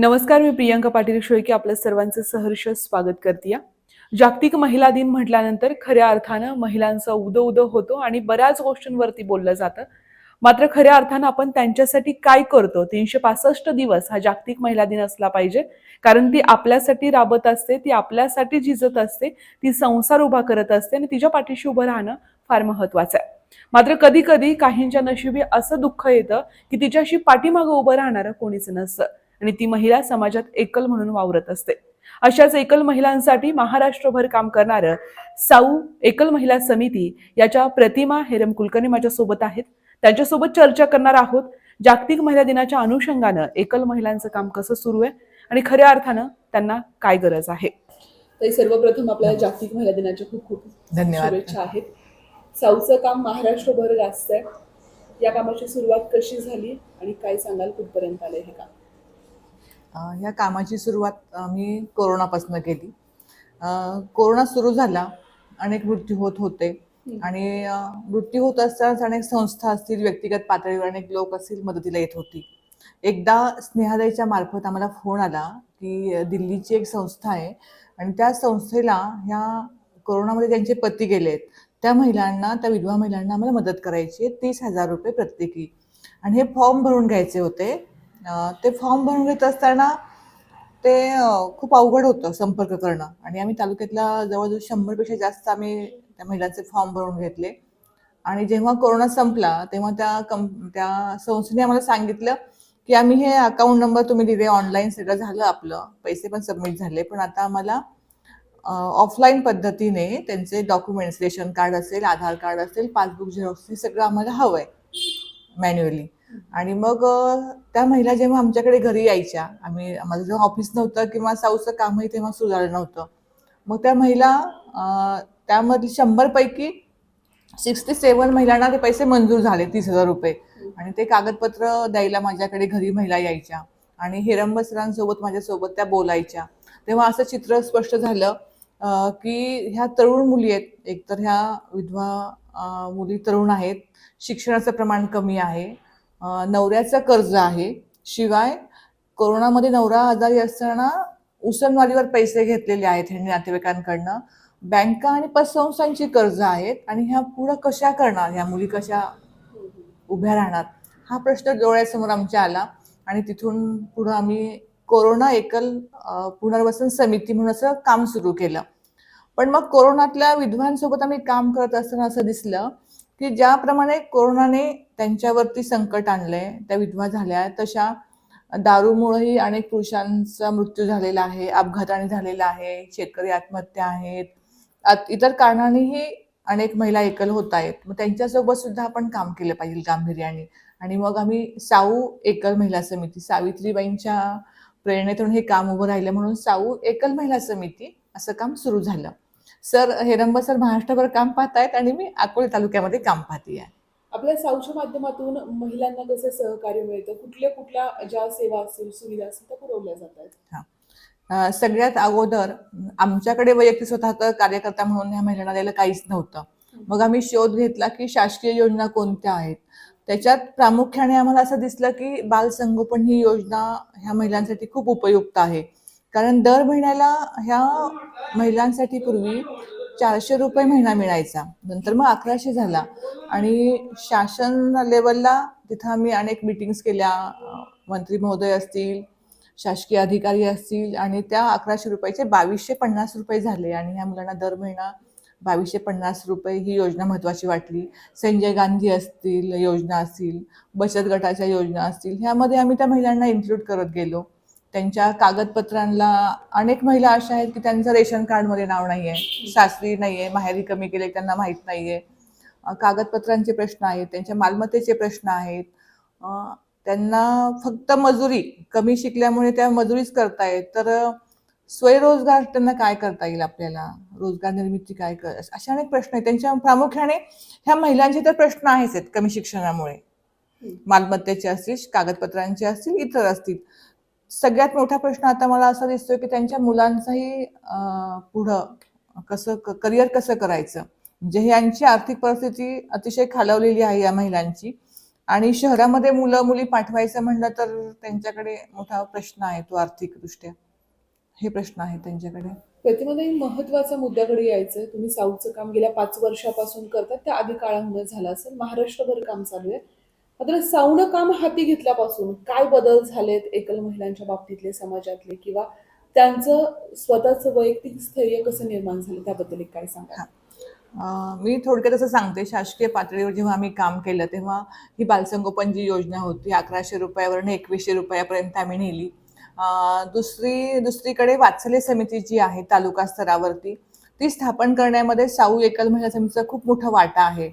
नमस्कार, मी प्रियंका पाटील शेळके आपल्या सर्वांचं सहर्ष स्वागत करते. जागतिक महिला दिन म्हटल्यानंतर खऱ्या अर्थानं महिलांचा उदो होतो आणि बऱ्याच गोष्टींवरती बोललं जातं. मात्र खऱ्या अर्थानं आपण त्यांच्यासाठी काय करतो? 365 दिवस हा जागतिक महिला दिन असला पाहिजे. कारण ती आपल्यासाठी राबत असते, ती आपल्यासाठी झिजत असते, ती संसार उभा करत असते आणि तिच्या पाठीशी उभं राहणं फार महत्वाचं आहे. मात्र कधी कधी काहींच्या नशिबी असं दुःख येतं की तिच्याशी पाठीमागं उभं राहणारं कोणीच नसतं आणि ती महिला समाजात एकल म्हणून वावरत असते. अशाच एकल महिलांसाठी महाराष्ट्रभर काम करणारं साऊ एकल महिला समिती याच्या प्रतिमा हेरम कुलकर्णी माझ्यासोबत आहेत. त्यांच्यासोबत चर्चा करणार आहोत. जागतिक महिला दिनाच्या अनुषंगानं एकल महिलांचं काम कसं सुरू आहे आणि खऱ्या अर्थानं त्यांना काय गरज आहे. तर सर्वप्रथम आपल्याला जागतिक महिला दिनाच्या खूप खूप धन्यवाद. शुभेच्छा आहेत. साऊचं काम महाराष्ट्रभर जास्त आहे. या कामाची सुरुवात कशी झाली आणि काय सांगाल, कुठपर्यंत आलंय हे काम? ह्या कामाची सुरुवात मी कोरोनापासून केली. कोरोना सुरू झाला, अनेक मृत्यू होत होते आणि मृत्यू होत असतानाच अनेक संस्था असतील, व्यक्तिगत पातळीवर अनेक लोक असतील मदतीला येत होती. एकदा स्नेहादाईच्या मार्फत आम्हाला फोन आला की दिल्लीची एक संस्था आहे आणि त्या संस्थेला ह्या कोरोनामध्ये त्यांचे पती गेलेत, त्या महिलांना, त्या विधवा महिलांना आम्हाला मदत करायची आहे, 30,000 रुपये प्रत्येकी. आणि हे फॉर्म भरून घ्यायचे होते. ते फॉर्म भरून घेत असताना ते खूप अवघड होतं संपर्क करणं आणि आम्ही तालुक्यातल्या जवळजवळ 100पेक्षा जास्त आम्ही त्या महिलांचे फॉर्म भरून घेतले. आणि जेव्हा कोरोना संपला तेव्हा त्या संस्थेने आम्हाला सांगितलं की आम्ही हे अकाउंट नंबर तुम्ही दिले, ऑनलाईन सगळं झालं, आपलं पैसे पण सबमिट झाले, पण आता आम्हाला ऑफलाईन पद्धतीने त्यांचे डॉक्युमेंट्स, रेशन कार्ड असेल, आधार कार्ड असेल, पासबुक झेरॉक्स, हे सगळं आम्हाला हवंय मॅन्युअली. आणि मग त्या महिला जेव्हा आमच्याकडे घरी यायच्या, आम्हाला जेव्हा ऑफिस नव्हतं किंवा साऊचं कामही तेव्हा सुरू झालं नव्हतं, मग त्या महिला त्यामधली 100 पैकी 67 महिलांना ते पैसे मंजूर झाले, 30,000 रुपये. आणि ते कागदपत्र द्यायला माझ्याकडे घरी महिला यायच्या आणि हेरंब सरांसोबत माझ्यासोबत त्या बोलायच्या. तेव्हा असं चित्र स्पष्ट झालं की ह्या तरुण मुली आहेत, एकतर ह्या विधवा मुली तरुण आहेत, शिक्षणाचं प्रमाण कमी आहे, नवऱ्याचं कर्ज आहे, शिवाय कोरोनामध्ये नवरा आजारी असताना उसनवारीवर पैसे घेतलेले आहेत ह्यांनी नातेवाईकांकडनं, बँका आणि पतसंस्थांची कर्ज आहेत आणि ह्या पुढं कशा करणार, ह्या मुली कशा उभ्या राहणार, हा प्रश्न डोळ्यासमोर आमच्या आला. आणि तिथून पुढं आम्ही कोरोना एकल पुनर्वसन समिती म्हणून असं काम सुरू केलं. पण मग कोरोनातल्या विधवांसोबत आम्ही काम करत असताना असं दिसलं की ज्याप्रमाणे कोरोनाने त्यांच्यावरती संकट आणलंय, त्या विधवा झाल्या, तशा दारूमुळेही अनेक पुरुषांचा मृत्यू झालेला आहे, अपघाताने झालेला आहे, शेतकरी आत्महत्या आहेत, इतर कारणांनीही अनेक महिला एकल होत आहेत. मग त्यांच्यासोबत सुद्धा आपण काम केलं पाहिजे गांभीर्याने. आणि मग आम्ही साऊ एकल महिला समिती, सावित्रीबाईंच्या प्रेरणेतून हे काम उभं राहिलं म्हणून साऊ एकल महिला समिती असं काम सुरू झालं. सर हेरंब सर महाराष्ट्रभर काम पाहतायत आणि मी अकोले तालुक्यामध्ये काम पाहते आहे. आपल्या साऊच्या माध्यमातून महिलांना कसं सहकार्य मिळतं? कुठल्या ज्या सेवा असतील, सुविधा असतील त्या पुरवल्या जातात? सगळ्यात अगोदर आमच्याकडे वैयक्तिक स्वतः कार्यकर्ता म्हणून ह्या महिलांना द्यायला काहीच नव्हतं. मग आम्ही शोध घेतला की शासकीय योजना कोणत्या आहेत. त्याच्यात प्रामुख्याने आम्हाला असं दिसलं की बालसंगोपन ही योजना ह्या महिलांसाठी खूप उपयुक्त आहे. कारण दर महिन्याला ह्या महिलांसाठी पूर्वी 400 रुपये महिना मिळायचा, नंतर मग 1100 झाला. आणि शासन लेवलला तिथं आम्ही अनेक मीटिंग्स केल्या, मंत्री महोदय असतील, शासकीय अधिकारी असतील, आणि त्या 1100 रुपयाचे 2250 रुपये झाले. आणि ह्या मुलांना दर महिना 2250 रुपये ही योजना महत्त्वाची वाटली. संजय गांधी असतील योजना असतील, बचत गटाच्या योजना असतील, ह्यामध्ये आम्ही त्या महिलांना इन्क्लूड करत गेलो. त्यांच्या कागदपत्रांना अनेक महिला अशा आहेत की त्यांचं रेशन कार्डमध्ये नाव नाही आहे, सासरी नाही आहे, माहेरी कमी केले त्यांना माहीत नाही आहे, कागदपत्रांचे प्रश्न आहेत, त्यांच्या मालमत्तेचे प्रश्न आहेत, त्यांना फक्त मजुरी, कमी शिकल्यामुळे त्या मजुरीच करतायत, तर स्वयंरोजगार त्यांना काय करता येईल, आपल्याला रोजगार निर्मिती काय अशा अनेक प्रश्न आहेत त्यांच्या. प्रामुख्याने ह्या महिलांचे तर प्रश्न आहेच आहेत, कमी शिक्षणामुळे, मालमत्तेचे असतील, कागदपत्रांचे असतील, इतर असतील. सगळ्यात मोठा प्रश्न आता मला असा दिसतोय की त्यांच्या मुलांचाही पुढं करिअर कसं करायचं. म्हणजे यांची आर्थिक परिस्थिती अतिशय खालावलेली आहे या महिलांची. आणि शहरामध्ये मुलं मुली पाठवायचं म्हणलं तर त्यांच्याकडे मोठा प्रश्न आहे तो आर्थिकदृष्ट्या. हे प्रश्न आहेत त्यांच्याकडे. प्रतिमाताई, महत्वाच्या मुद्द्याकडे यायचंय. तुम्ही साऊथचं काम गेल्या 5 वर्षापासून करतात, त्या आधी काळाहून झालं असेल. महाराष्ट्रभर काम चालू आहे. मात्र साऊनं काम हाती घेतल्यापासून काय बदल झालेत एकल महिलांच्या बाबतीतले, समाजातले, किंवा त्यांचं स्वतःचं वैयक्तिक स्थैर्य कसं निर्माण झालं, त्याबद्दल एक काय सांगा? मी थोडक्यात असं सांगते, शासकीय पातळीवर जेव्हा आम्ही काम केलं तेव्हा ही बालसंगोपन जी योजना होती 1100 रुपयावरून 2100 रुपयापर्यंत आम्ही नेली. दुसरीकडे वात्सल्य समिती जी आहे तालुका स्तरावरती, ती स्थापन करण्यामध्ये साऊ एकल महिला समितीचा खूप मोठा वाटा आहे.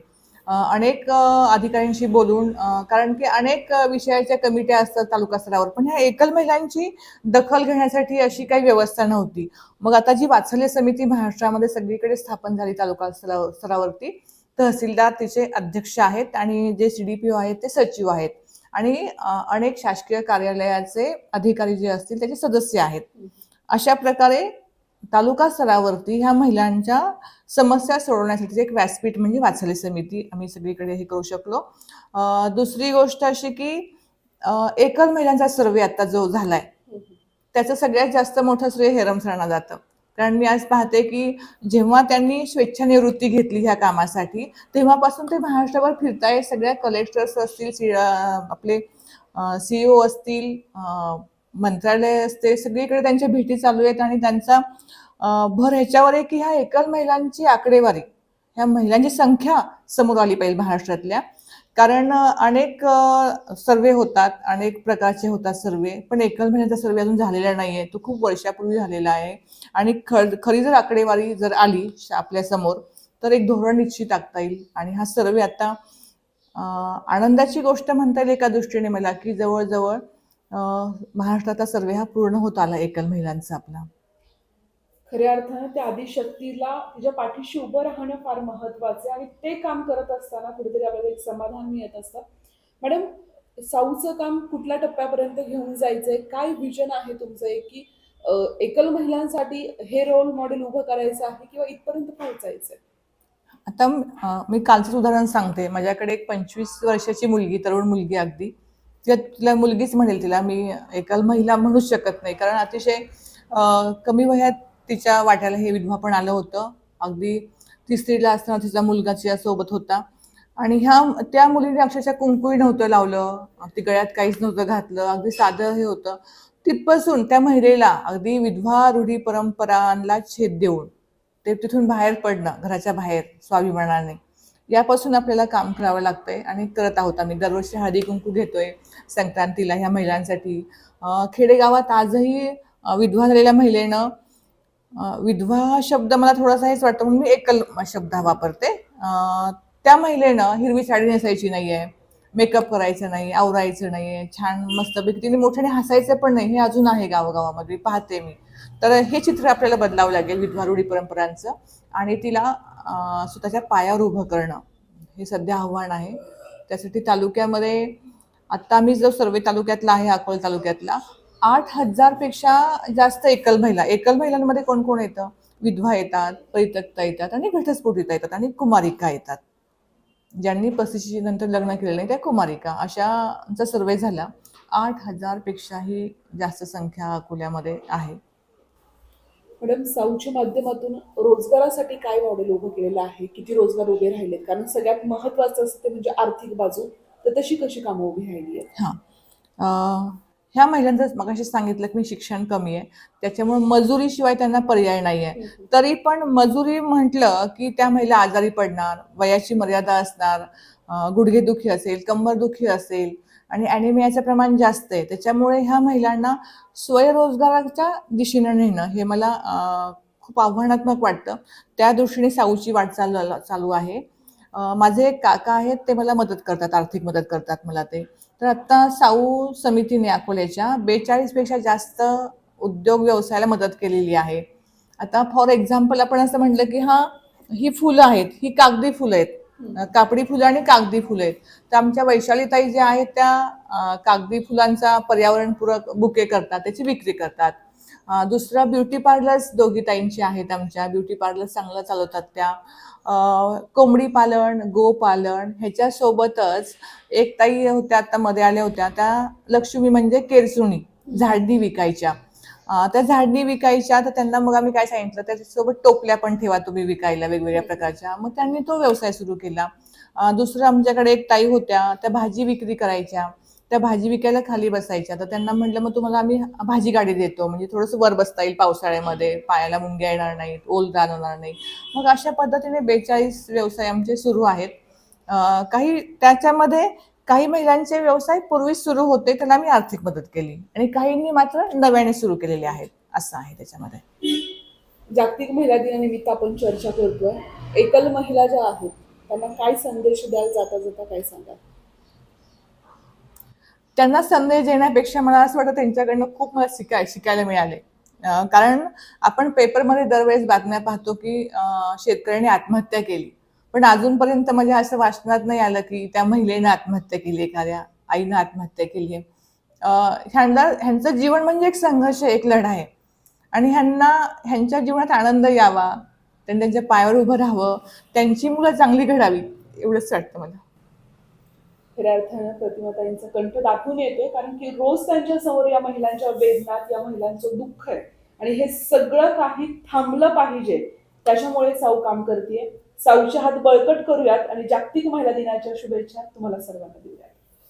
अनेक अधिकाऱ्यांशी बोलून, कारण की अनेक विषयाच्या कमिट्या असतात तालुका स्तरावर, पण ह्या एकल महिलांची दखल घेण्यासाठी अशी काही व्यवस्था नव्हती. मग आता जी वात्सल्य समिती महाराष्ट्रामध्ये सगळीकडे स्थापन झाली तालुका स्तरावरती, तहसीलदार तिचे अध्यक्ष आहेत आणि जे CDPO आहेत ते सचिव आहेत आणि अनेक शासकीय कार्यालयाचे अधिकारी जे असतील त्याचे सदस्य आहेत. अशा प्रकारे तालुका स्तरावरती ह्या महिलांच्या समस्या सोडवण्यासाठी एक व्यासपीठ म्हणजे वात्सल्य समिती आम्ही सगळीकडे हे करू शकलो. दुसरी गोष्ट अशी की एकल महिलांचा सर्वे आता जो झालाय त्याचं सगळ्यात जास्त मोठं श्रेय हेरम सरांना जातं. कारण मी आज पाहते की जेव्हा त्यांनी स्वेच्छानिवृत्ती घेतली ह्या कामासाठी तेव्हापासून ते महाराष्ट्रभर फिरताय. सगळ्या कलेक्टर्स असतील, आपले CEO असतील, मंत्रालय असते, सगळीकडे त्यांच्या भेटी चालू आहेत आणि त्यांचा भर ह्याच्यावर आहे की ह्या एकल महिलांची आकडेवारी, ह्या महिलांची संख्या समोर आली पाहिजे महाराष्ट्रातल्या. कारण अनेक सर्वे होतात, अनेक प्रकारचे होतात सर्वे, पण एकल महिलांचा सर्वे अजून झालेला नाहीये. तो खूप वर्षापूर्वी झालेला आहे आणि खरी जर आकडेवारी जर आली आपल्या समोर तर एक धोरण निश्चित टाकता येईल. आणि हा सर्वे आता आनंदाची गोष्ट म्हणता येईल एका दृष्टीने मला की जवळजवळ महाराष्ट्राचा सर्वे हा पूर्ण होत आला एकल महिलांचा आपला. खऱ्या अर्थानं त्या आदिशक्तीला तिच्या पाठीशी उभं राहणं फार महत्वाचं आहे आणि ते काम करत असताना कुठेतरी आपल्याला एक समाधान मिळत असतं. मॅडम, साऊचं काम कुठल्या टप्प्यापर्यंत घेऊन जायचंय? काय विजन आहे तुमचं एक की एकल महिलांसाठी हे रोल मॉडेल उभं करायचं आहे किंवा इथपर्यंत पोहोचायचंय? आता मी कालचंच उदाहरण सांगते. माझ्याकडे एक 25 वर्षाची मुलगी, तरुण मुलगी अगदी, तिला मुलगीच म्हणेल, तिला मी एकल महिला म्हणूच शकत नाही कारण अतिशय कमी वयात तिच्या वाट्याला हे विधवा पण आलं होतं. अगदी 3रीला असताना तिचा मुलगा तिच्यासोबत होता आणि त्या मुलीने अक्षरशः कुंकूही नव्हतं लावलं, अगदी गळ्यात काहीच नव्हतं घातलं, अगदी साधं हे होतं. तिथपासून त्या महिलेला अगदी विधवा रूढी परंपरांना छेद देऊन ते तिथून बाहेर पडणं, घराच्या बाहेर स्वाभिमानाने, यापासून आपल्याला काम करावं लागतंय आणि करत आहोत. आम्ही दरवर्षी हळदी कुंकू घेतोय संक्रांतीला ह्या महिलांसाठी. खेडेगावात आजही विधवा झालेल्या महिलेनं, विधवा शब्द मला थोडासा हेच वाटतं म्हणून मी एकल शब्द वापरते, त्या महिलेनं हिरवी साडी नेसायची नाहीये, मेकअप करायचं नाही, आवरायचं नाहीये, छान मस्तपैकी तिने मोठ्याने हसायचं पण नाही, हे अजून आहे गावागावामध्ये पाहते मी. तर हे चित्र आपल्याला बदलावं लागेल विधवा रूढी परंपरांचं आणि तिला स्वतःच्या पायावर उभं करणं हे सध्या आव्हान आहे. त्यासाठी तालुक्यामध्ये आता आम्ही जो सर्वे तालुक्यातला आहे, अकोला तालुक्यातला, 8,000पेक्षा जास्त एकल महिलांमध्ये कोण कोण येतं? विधवा येतात, परित्यक्ता येतात आणि घटस्फोटिता येतात आणि कुमारिका येतात. ज्यांनी 35 नंतर लग्न केलेलं नाही त्या कुमारिका, अशांचा सर्वे झाला. 8,000पेक्षाही जास्त संख्या अकोल्यामध्ये आहे. मॅडम, साऊच्या माध्यमातून रोजगारासाठी काय मॉडेल उभं केलेलं आहे? किती रोजगार उभे राहिलेत? कारण सगळ्यात महत्वाचं असतं ते म्हणजे आर्थिक बाजू, तर तशी कशी कामं उभी राहिली आहेत? ह्या महिलांचं मगाशी सांगितलं की शिक्षण कमी आहे, त्याच्यामुळे मजुरीशिवाय त्यांना पर्याय नाही आहे. तरी पण मजुरी म्हटलं की त्या महिला आजारी पडणार, वयाची मर्यादा असणार, गुडघेदुखी असेल, कंबरदुखी असेल आणि ॲनिमियाचं प्रमाण जास्त आहे. त्याच्यामुळे ह्या महिलांना स्वयंरोजगाराच्या दिशेनं नेणं हे मला खूप आव्हानात्मक वाटतं. त्या दृष्टीने साऊची वाटचाल चालू आहे. माझे एक काका आहेत, ते मला मदत करतात, आर्थिक मदत करतात मला ते. तर आता साऊ समितीने अकोल्याच्या 42पेक्षा जास्त उद्योग व्यवसायाला मदत केलेली आहे. आता फॉर एक्झाम्पल आपण असं म्हटलं की ही फुलं आहेत, ही कागदी फुलं आहेत, कापडी फुलं आणि कागदी फुलं आहेत. तर आमच्या वैशालीताई ज्या आहेत त्या कागदी फुलांचा पर्यावरणपूरक बुके करतात, त्याची विक्री करतात. दुसरा ब्युटी पार्लर्स दोघी ताईंची आहेत, आमच्या ब्युटी पार्लर चांगलं चालवतात त्या. कोंबडी पालन, गोपालन ह्याच्यासोबतच एक ताई होत्या, आता मध्ये आल्या होत्या, त्या लक्ष्मी म्हणजे केरसुणी झाडणी विकायच्या. त्या झाडणी विकायच्या, तर त्यांना मग आम्ही काय सांगितलं, त्याच्यासोबत टोपल्या पण ठेवा तुम्ही विकायला वेगवेगळ्या प्रकारच्या. मग त्यांनी तो व्यवसाय सुरू केला. दुसरं आमच्याकडे एक ताई होत्या, त्या भाजी विक्री करायच्या. त्या भाजी विकायला खाली बसायच्या, तर त्यांना म्हटलं मग तुम्हाला आम्ही भाजी गाडी देतो, म्हणजे थोडंसं वर बसता येईल पावसाळ्यामध्ये, पायाला मुंग्या येणार नाहीत, ओल जाणवणार नाही. मग अशा पद्धतीने 42 व्यवसाय आमचे सुरू आहेत. काही त्याच्यामध्ये काही महिलांचे व्यवसाय पूर्वी सुरू होते, त्यांना आम्ही आर्थिक मदत केली, आणि काहींनी मात्र नव्याने सुरू केलेले आहेत, असं आहे त्याच्यामध्ये. जागतिक महिला दिनानिमित्त आपण चर्चा करतोय. एकल महिला ज्या आहेत त्यांना काय संदेश द्याल, जाता जाता काय सांगाल? त्यांना संदेश देण्यापेक्षा मला असं वाटतं त्यांच्याकडनं खूप मला शिकायला मिळाले. कारण आपण पेपरमध्ये दरवेळेस बातम्या पाहतो की शेतकऱ्याने आत्महत्या केली, पण अजूनपर्यंत माझ्या असं वाचनात नाही आलं की त्या महिलेनं आत्महत्या केली, एखाद्या आईनं आत्महत्या केली आहे. ह्यांचं जीवन म्हणजे एक संघर्ष, एक लढा आहे, आणि ह्यांच्या जीवनात आनंद यावा, त्यांनी त्यांच्या पायावर उभं राहावं, त्यांची मुलं चांगली घडावी, एवढंच वाटतं मला. खऱ्या अर्थानं प्रतिमाताईंचा कंठ दाखवून येतोय, कारण की रोज त्यांच्या समोर या महिलांच्या वेदनात, या महिलांचं दुःख आहे, आणि हे सगळं काही थांबलं पाहिजे. त्याच्यामुळे साऊ काम करते. साऊचे हात बळकट करूयात आणि जागतिक महिला दिनाच्या शुभेच्छा तुम्हाला सर्वांना देऊयात.